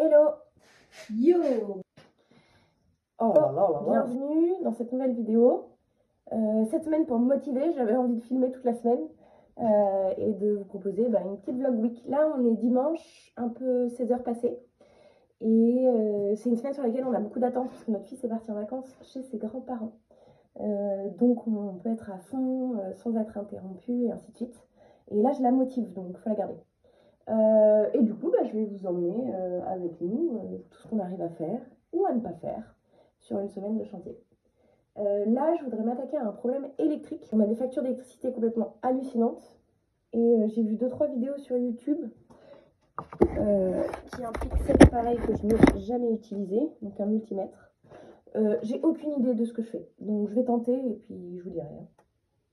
Hello. Yo. Oh là là là là. Bienvenue dans cette nouvelle vidéo. Cette semaine, pour me motiver, j'avais envie de filmer toute la semaine et de vous proposer une petite vlog week. Là, on est dimanche, un peu 16h passées. Et c'est une semaine sur laquelle on a beaucoup d'attentes parce que notre fils est parti en vacances chez ses grands-parents. Donc on peut être à fond sans être interrompu et ainsi de suite. Et là, je la motive, donc il faut la garder. Et du coup, je vais vous emmener avec nous tout ce qu'on arrive à faire ou à ne pas faire sur une semaine de chantier. Là, je voudrais m'attaquer à un problème électrique. On a des factures d'électricité complètement hallucinantes. Et j'ai vu 2-3 vidéos sur YouTube qui impliquent cet appareil que je n'ai jamais utilisé, donc un multimètre. J'ai aucune idée de ce que je fais, donc je vais tenter et puis je vous dirai.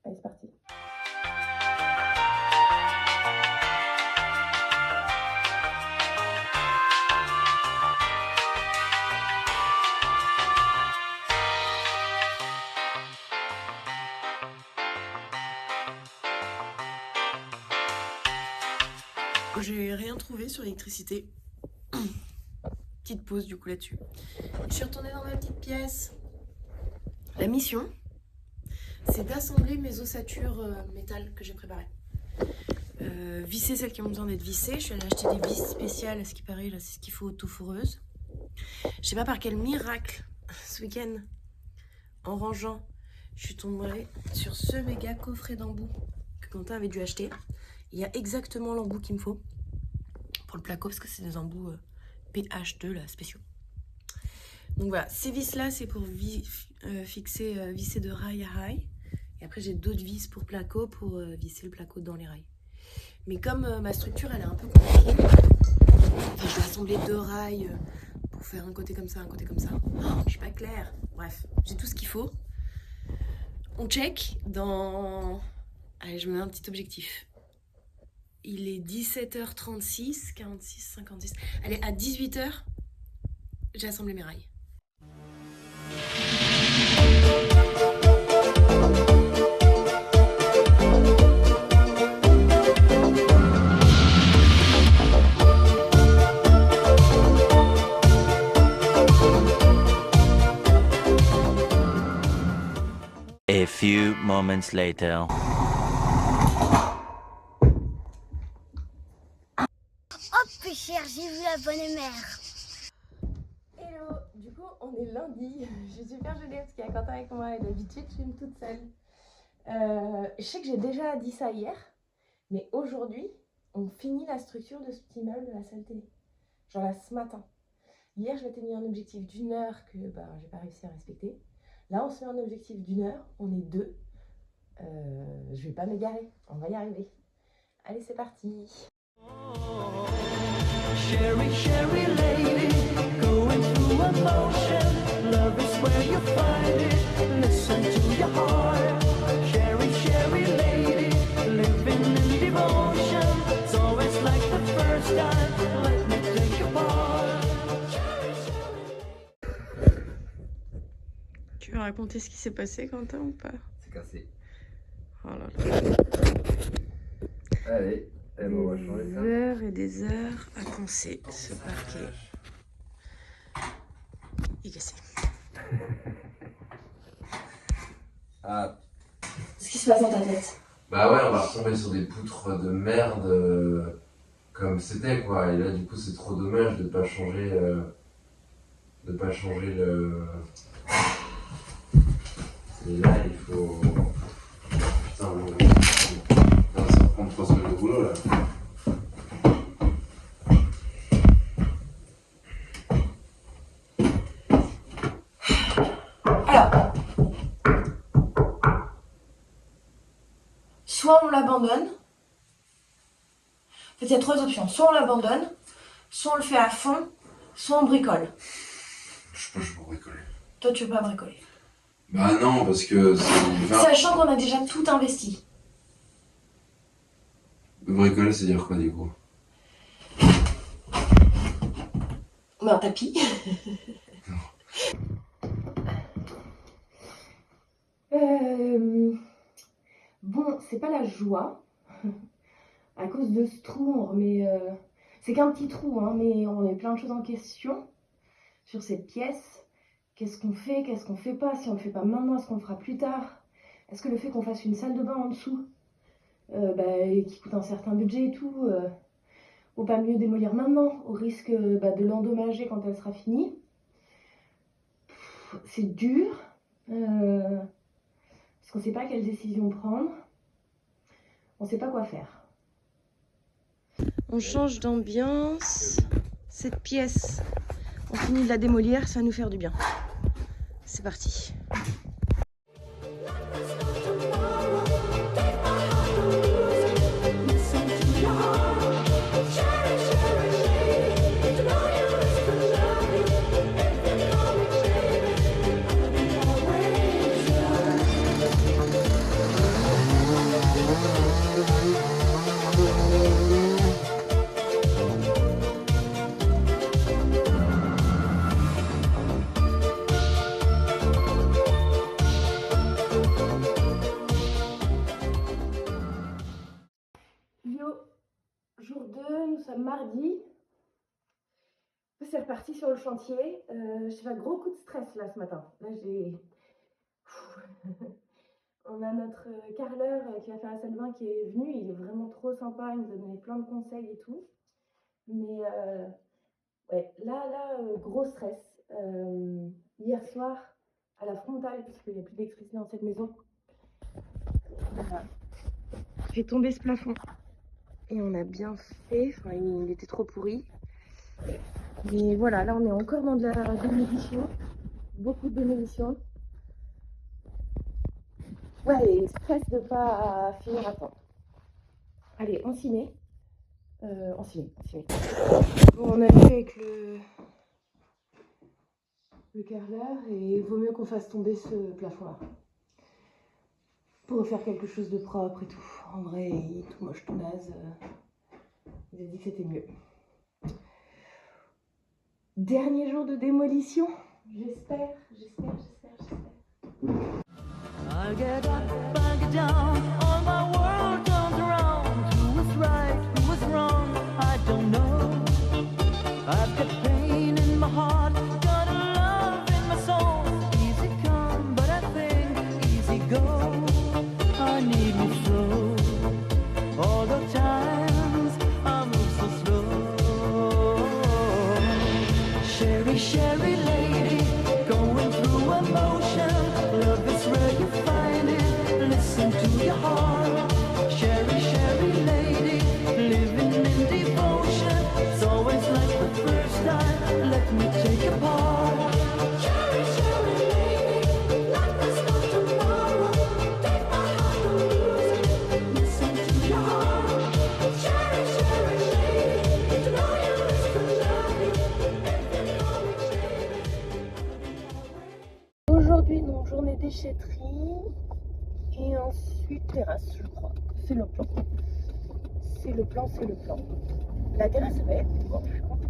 Allez, c'est parti. J'ai rien trouvé sur l'électricité. Petite pause du coup là-dessus. Je suis retournée dans ma petite pièce. La mission, c'est d'assembler mes osatures métal que j'ai préparées. Visser celles qui ont besoin d'être vissées. Je suis allée acheter des vis spéciales, à ce qui paraît, là c'est ce qu'il faut auto-foreuse. Je sais pas par quel miracle, ce week-end, en rangeant, je suis tombée sur ce méga coffret d'embout que Quentin avait dû acheter. Il y a exactement l'embout qu'il me faut pour le placo, parce que c'est des embouts PH2 là, spéciaux. Donc voilà, ces vis là c'est pour visser de rail à rail. Et après j'ai d'autres vis pour placo, pour visser le placo dans les rails. Mais comme ma structure elle est un peu compliquée, je dois assembler 2 rails pour faire un côté comme ça, un côté comme ça. Oh, je suis pas claire. Bref, j'ai tout ce qu'il faut. On check dans... Allez, je me mets un petit objectif. Il est 17h36, 46, 56. Allez, à 18h, j'ai assemblé mes rails. A few moments later. Oh péchère, j'ai vu la bonne mère. Hello, du coup on est lundi, je suis super gênée parce qu'il y a Quentin avec moi et d'habitude je filme toute seule. Je sais que j'ai déjà dit ça hier, mais aujourd'hui on finit la structure de ce petit meuble de la salle télé. Genre là ce matin. Hier je m'étais mis un objectif d'1 heure que j'ai pas réussi à respecter. Là on se met un objectif d'1 heure, on est 2. Je vais pas m'égarer, on va y arriver. Allez c'est parti. Sherry, Sherry lady, going through emotion. Love is where you find it. Listen to your heart. Sherry, Sherry lady, living in devotion. It's always like the first time. Let me take your part. Tu veux raconter ce qui s'est passé, Quentin, ou pas? C'est cassé. Oh là là. Allez, on va changer Des ça. heures et des heures à poncer ce parquet. Il est cassé. Ah, Qu'est-ce qui se passe dans ta tête? bah ouais, on va retomber sur des poutres de merde comme c'était quoi. Et là, du coup, c'est trop dommage de pas changer le. Et là, il faut. Putain, ça prend 3 semaines de boulot là. Alors, soit on l'abandonne. En fait, il y a 3 options. Soit on l'abandonne, soit on le fait à fond, soit on bricole. Je peux pas bricoler. Toi, tu veux pas bricoler. Bah non, parce que c'est. Sachant qu'on a déjà tout investi. Bricoler, c'est dire quoi du coup? Un tapis. Bon, c'est pas la joie. À cause de ce trou, on remet C'est qu'un petit trou, hein, mais on met plein de choses en question sur cette pièce. Qu'est-ce qu'on fait, qu'est-ce qu'on fait pas? Si on le fait pas maintenant, est-ce qu'on le fera plus tard? Est-ce que le fait qu'on fasse une salle de bain en dessous, qui coûte un certain budget et tout, vaut pas mieux démolir maintenant, au risque de l'endommager quand elle sera finie? C'est dur, parce qu'on sait pas quelle décision prendre, on sait pas quoi faire. On change d'ambiance. Cette pièce, on finit de la démolir, ça va nous faire du bien. C'est parti. Yo, jour 2, nous sommes mardi. C'est reparti sur le chantier. J'ai fait un gros coup de stress là ce matin. Là j'ai... On a notre carreleur qui va faire la salle de bain qui est venu. Il est vraiment trop sympa, il nous a donné plein de conseils et tout. Mais ouais, là, gros stress. Hier soir, à la frontale, puisqu'il n'y a plus d'électricité dans cette maison, j'ai tombé ce plafond. Et on a bien fait, enfin il était trop pourri. Mais voilà, là on est encore dans de la démolition. Beaucoup de démolition. Ouais, et stress de pas finir à temps. Allez, on s'y met. On s'y met. Bon, on a fait avec le carreleur et il vaut mieux qu'on fasse tomber ce plafond-là. Pour faire quelque chose de propre et tout. En vrai, il est tout moche, tout naze. Il a dit que c'était mieux. Dernier jour de démolition. J'espère. I get up, I get down, all my world turns around. Who was right, who was wrong, I don't know. I've got pain in my heart, got a love in my soul. Easy come, but I think easy go. I need me slow. All the times I move so slow. Sherry, Sherry lady, going through emotion. Love is where you find it. Listen to your heart. Sherry, Sherry lady, living in devotion. It's always like the first time. Let me take a part. Sherry, Sherry lady, like there's no tomorrow. Take my heart and lose it. Listen to your heart. Sherry, Sherry lady, to know you is to love you. If you know it, Aujourd'hui, donc, journée déchetterie. Et ensuite, terrasse, je crois. C'est le plan. C'est le plan. La terrasse est belle. Bon, je suis contente.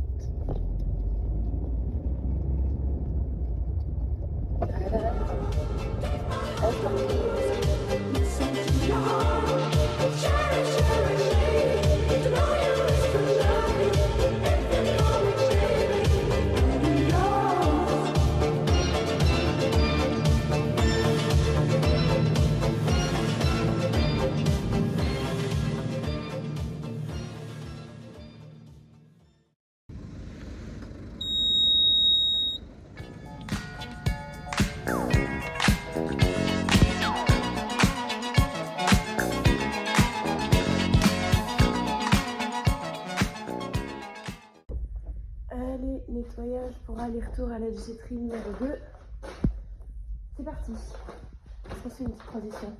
listen to your heart. Sherry, Sherry lady, to know you is to love you. If you know it, baby, you know. Allez, nettoyage pour aller-retour à la déchetterie numéro 2. C'est parti. Est-ce qu'on fait une petite transition?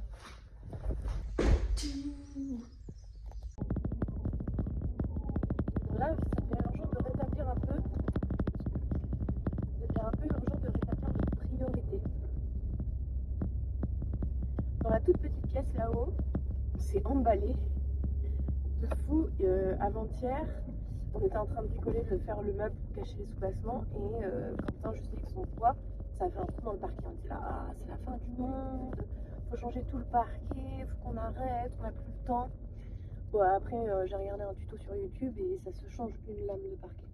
Là, ça devient urgent de rétablir un peu. Ça devient un peu urgent de rétablir notre priorité. Dans la toute petite pièce là-haut, on s'est emballé de fou. Avant-hier, on était en train de bricoler, de faire le meuble pour cacher les sous-bassements et Quentin, juste avec son poids, ça a fait un trou dans le parquet. On dit là, ah, c'est la fin du monde, faut changer tout le parquet, faut qu'on arrête, on n'a plus le temps. Bon, après, j'ai regardé un tuto sur YouTube et ça se change une lame de parquet.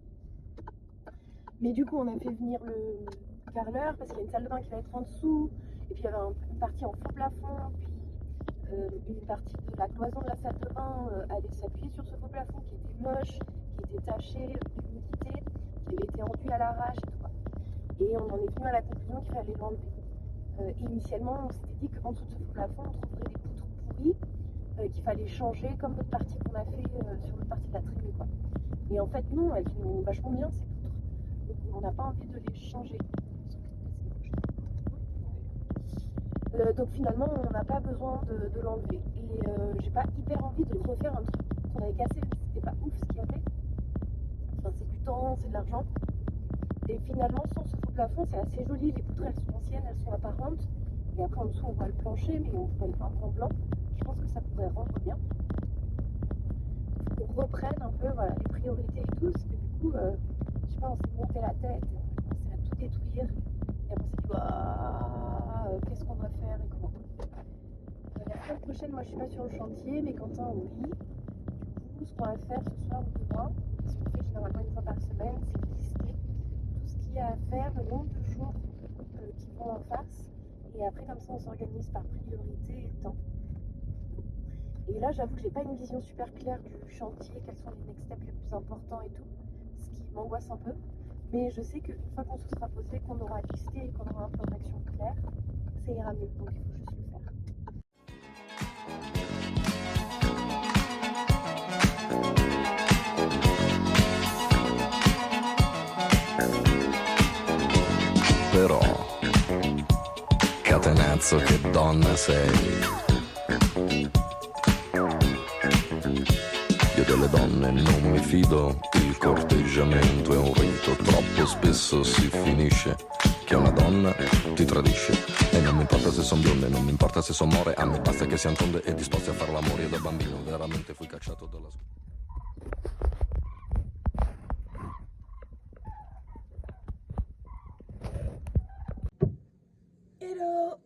Mais du coup, on a fait venir le carreleur parce qu'il y a une salle de bain qui va être en dessous. Et puis il y avait une partie en faux plafond. Puis une partie de la cloison de la salle de bain allait s'appuyer sur ce faux plafond qui était moche, qui était taché d'humidité, qui avait été enduit à l'arrache et tout. Et on en est venu à la conclusion qu'il fallait l'enlever. Initialement, on s'était dit qu'en dessous de ce faux plafond, on trouverait des poutres pourries qu'il fallait changer, comme l'autre partie qu'on a fait sur l'autre partie de la trémie, quoi. Et en fait, non, elles sont vachement bien ces poutres. Donc on n'a pas envie de les changer. Donc finalement, on n'a pas besoin de l'enlever. Et j'ai pas hyper envie de refaire un truc qu'on avait cassé, c'était pas ouf ce qu'il y avait. Enfin, c'est du temps, c'est de l'argent. Et finalement, sans ce faux plafond, c'est assez joli. Les poutres, elles sont anciennes, elles sont apparentes. Et après, en dessous, on voit le plancher, mais on voit le peindre en blanc. Je pense que ça pourrait rendre bien. Il faut qu'on reprenne un peu voilà, les priorités et tout. Parce que du coup, je sais pas, on s'est monté la tête, on a commencé à tout détruire. Et après, on s'est dit, bah, qu'est-ce qu'on va faire et comment. La semaine prochaine, moi, je suis pas sur le chantier, mais Quentin, oui. Du coup, ce qu'on va faire ce soir ou demain, ce qu'on fait généralement une fois par semaine, c'est lister tout ce qu'il y a à faire, le nombre de jours qui vont en face. Et après, comme ça, on s'organise par priorité et temps. Et là, j'avoue que j'ai pas une vision super claire du chantier, quels sont les next steps les plus importants et tout, ce qui m'angoisse un peu. Mais je sais qu'une fois qu'on se sera posé, qu'on aura listé et qu'on aura un plan d'action clair, ça ira mieux. Donc il faut juste le faire. Però, catenazzo che donna sei. Io delle donne non mi fido, il corteggiamento è un rito, troppo spesso si finisce che una donna ti tradisce. E non mi importa se son bionde, non mi importa se son more, a me basta che siano tonde e disposti a far l'amore. Io da bambino veramente fui cacciato dalla scuola. Hello,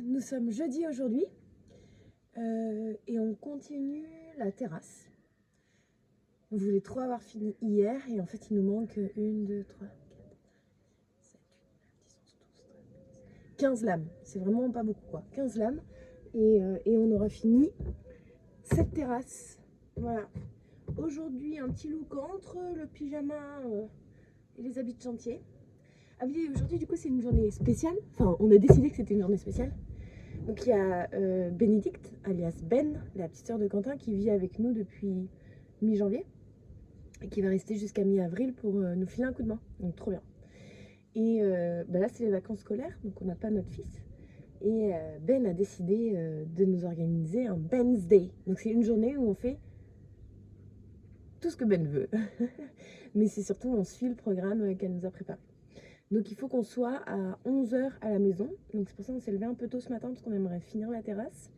nous sommes jeudi aujourd'hui et on continue la terrasse. On voulait trop avoir fini hier et en fait il nous manque 1, 2, 3, 4, 7, 8, 9, 10, 11, 12, 13, 15 lames. C'est vraiment pas beaucoup quoi, 15 lames et on aura fini cette terrasse. Voilà. Aujourd'hui un petit look entre le pyjama et les habits de chantier. Ah oui, aujourd'hui du coup c'est une journée spéciale, enfin on a décidé que c'était une journée spéciale. Donc il y a Bénédicte, alias Ben, la petite sœur de Quentin qui vit avec nous depuis mi-janvier et qui va rester jusqu'à mi-avril pour nous filer un coup de main, donc trop bien. Et là c'est les vacances scolaires, donc on n'a pas notre fils. Et Ben a décidé de nous organiser un Ben's Day. Donc c'est une journée où on fait tout ce que Ben veut. Mais c'est surtout on suit le programme qu'elle nous a préparé. Donc il faut qu'on soit à 11 h à la maison. Donc c'est pour ça qu'on s'est levé un peu tôt ce matin parce qu'on aimerait finir la terrasse.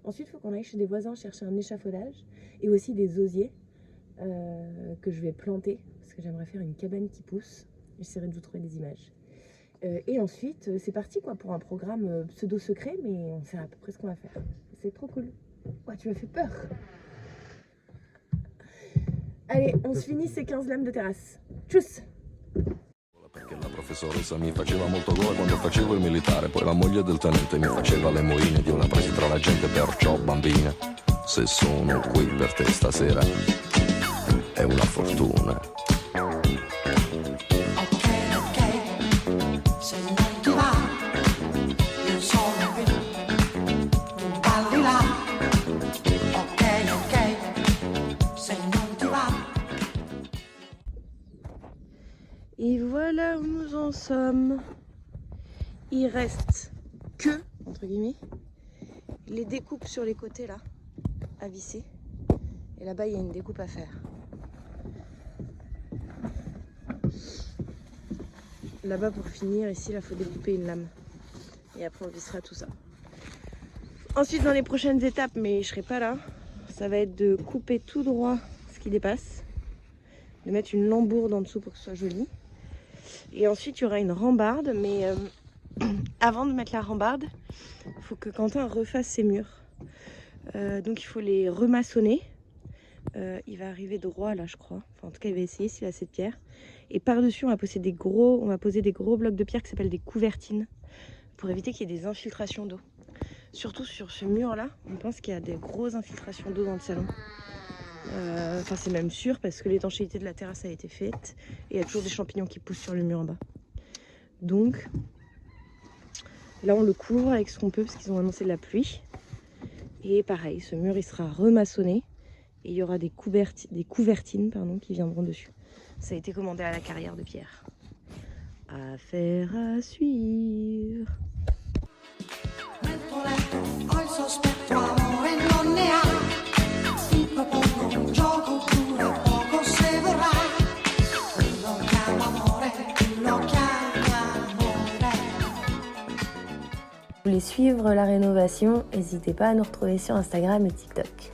Ensuite il faut qu'on aille chez des voisins chercher un échafaudage et aussi des osiers que je vais planter parce que j'aimerais faire une cabane qui pousse. J'essaierai de vous trouver des images. Et ensuite c'est parti quoi pour un programme pseudo secret mais on sait à peu près ce qu'on va faire. C'est trop cool. Ouais, tu m'as fait peur. Allez, on se finit ces 15 lames de terrasse. Tchuss! Perché la professoressa mi faceva molto gola quando facevo il militare, poi la moglie del tenente mi faceva le moine ed io la presi tra la gente, perciò bambina, se sono qui per te stasera è una fortuna. Se non ti va, io sono qui, non parli là. Ok, se non ti va. Et voilà où nous en sommes. Il reste que, entre guillemets, les découpes sur les côtés là, à visser. Et là-bas, il y a une découpe à faire. Là-bas, pour finir, ici, là, il faut découper une lame. Et après, on vissera tout ça. Ensuite, dans les prochaines étapes, mais je serai pas là, ça va être de couper tout droit ce qui dépasse. De mettre une lambourde en dessous pour que ce soit joli. Et ensuite, il y aura une rambarde, mais avant de mettre la rambarde, il faut que Quentin refasse ses murs. Donc il faut les remaçonner Il va arriver droit là je crois. Enfin, en tout cas il va essayer s'il a assez de pierre. Et par-dessus on va poser des gros blocs de pierre qui s'appellent des couvertines. Pour éviter qu'il y ait des infiltrations d'eau. Surtout sur ce mur là, on pense qu'il y a des grosses infiltrations d'eau dans le salon. Enfin c'est même sûr parce que l'étanchéité de la terrasse a été faite. Et il y a toujours des champignons qui poussent sur le mur en bas. Donc là on le couvre avec ce qu'on peut parce qu'ils ont annoncé de la pluie. Et pareil, ce mur il sera remaçonné. Et il y aura des couvertines qui viendront dessus. Ça a été commandé à la carrière de pierre. Affaire à suivre. Ho il sospetto amore non ne ha, si propongo un gioco dura poco se vorrà, lo chiama amore, lo chiama amore. Vous voulez suivre la rénovation, n'hésitez pas à nous retrouver sur Instagram et TikTok.